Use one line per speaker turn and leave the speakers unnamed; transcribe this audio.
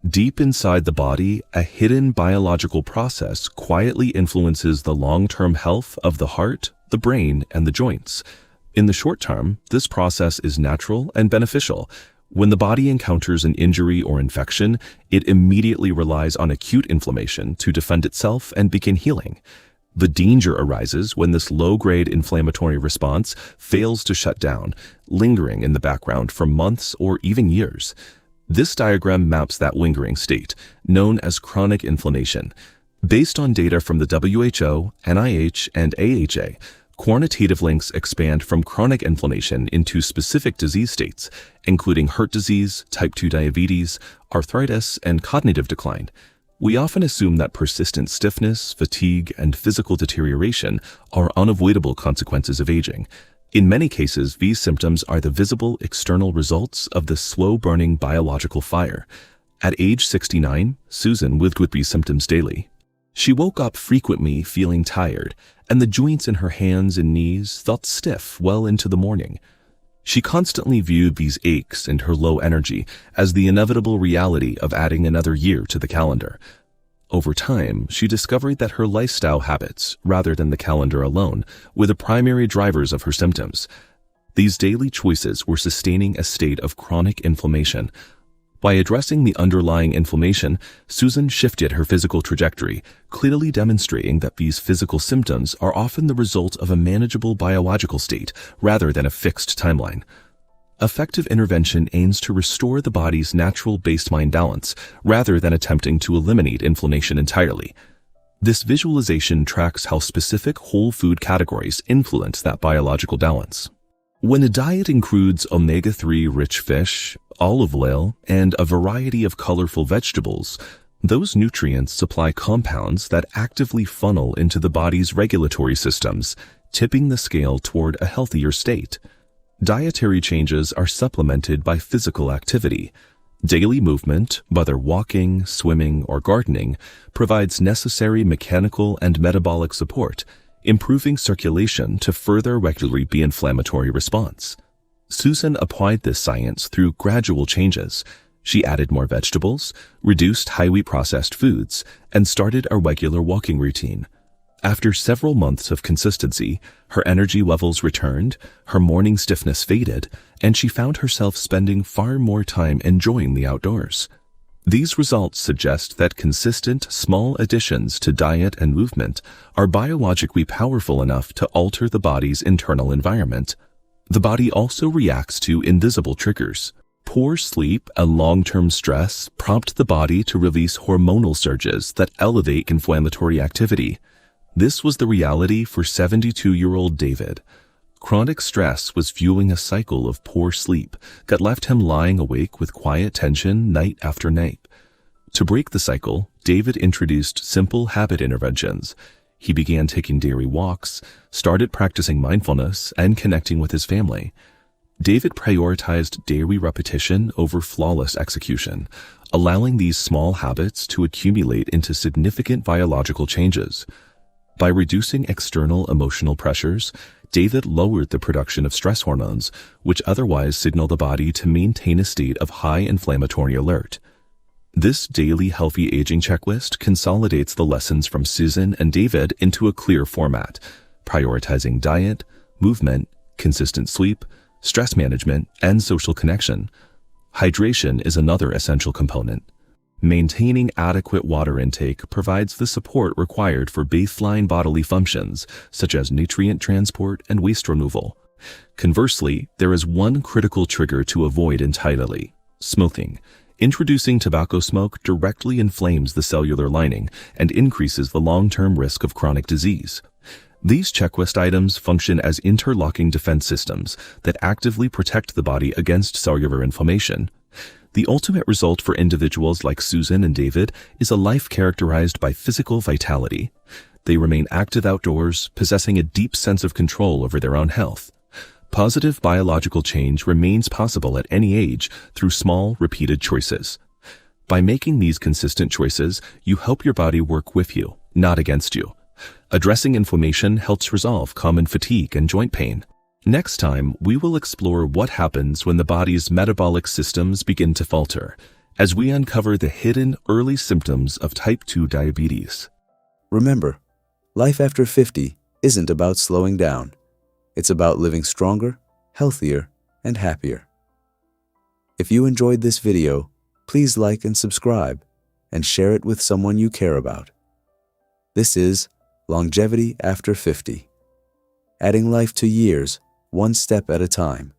Deep inside the body, a hidden biological process quietly influences the long-term health of the heart, the brain, and the joints. In the short term, this process is natural and beneficial. When the body encounters an injury or infection, it immediately relies on acute inflammation to defend itself and begin healing. The danger arises when this low-grade inflammatory response fails to shut down, lingering in the background for months or even years. This diagram maps that lingering state, known as chronic inflammation. Based on data from the WHO, NIH, and AHA, quantitative links expand from chronic inflammation into specific disease states, including heart disease, type 2 diabetes, arthritis, and cognitive decline. We often assume that persistent stiffness, fatigue, and physical deterioration are unavoidable consequences of aging. In many cases, these symptoms are the visible external results of the slow-burning biological fire. At age 69, Susan lived with these symptoms daily. She woke up frequently feeling tired, and the joints in her hands and knees felt stiff well into the morning. She constantly viewed these aches and her low energy as the inevitable reality of adding another year to the calendar. Over time, she discovered that her lifestyle habits, rather than the calendar alone, were the primary drivers of her symptoms. These daily choices were sustaining a state of chronic inflammation. By addressing the underlying inflammation, Susan shifted her physical trajectory, clearly demonstrating that these physical symptoms are often the result of a manageable biological state rather than a fixed timeline. Effective intervention aims to restore the body's natural baseline balance rather than attempting to eliminate inflammation entirely. This visualization tracks how specific whole food categories influence that biological balance. When a diet includes omega-3 rich fish, olive oil, and a variety of colorful vegetables, those nutrients supply compounds that actively funnel into the body's regulatory systems, tipping the scale toward a healthier state. Dietary changes are supplemented by physical activity. Daily movement, whether walking, swimming, or gardening, provides necessary mechanical and metabolic support, improving circulation to further regulate the inflammatory response. Susan applied this science through gradual changes. She added more vegetables, reduced highly processed foods, and started a regular walking routine. After several months of consistency, her energy levels returned, her morning stiffness faded, and she found herself spending far more time enjoying the outdoors. These results suggest that consistent, small additions to diet and movement are biologically powerful enough to alter the body's internal environment. The body also reacts to invisible triggers. Poor sleep and long-term stress prompt the body to release hormonal surges that elevate inflammatory activity. This was the reality for 72-year-old David. Chronic stress was fueling a cycle of poor sleep that left him lying awake with quiet tension night after night. To break the cycle, David introduced simple habit interventions. He began taking daily walks, started practicing mindfulness, and connecting with his family. David prioritized daily repetition over flawless execution, allowing these small habits to accumulate into significant biological changes. By reducing external emotional pressures, David lowered the production of stress hormones, which otherwise signal the body to maintain a state of high inflammatory alert. This daily healthy aging checklist consolidates the lessons from Susan and David into a clear format, prioritizing diet, movement, consistent sleep, stress management, and social connection. Hydration is another essential component. Maintaining adequate water intake provides the support required for baseline bodily functions, such as nutrient transport and waste removal. Conversely, there is one critical trigger to avoid entirely: smoking. Introducing tobacco smoke directly inflames the cellular lining and increases the long-term risk of chronic disease. These checklist items function as interlocking defense systems that actively protect the body against cellular inflammation. The ultimate result for individuals like Susan and David is a life characterized by physical vitality. They remain active outdoors, possessing a deep sense of control over their own health. Positive biological change remains possible at any age through small, repeated choices. By making these consistent choices, you help your body work with you, not against you. Addressing inflammation helps resolve common fatigue and joint pain. Next time, we will explore what happens when the body's metabolic systems begin to falter, as we uncover the hidden early symptoms of type 2 diabetes.
Remember, life after 50 isn't about slowing down. It's about living stronger, healthier, and happier. If you enjoyed this video, please like and subscribe, and share it with someone you care about. This is Longevity After 50, adding life to years, one step at a time.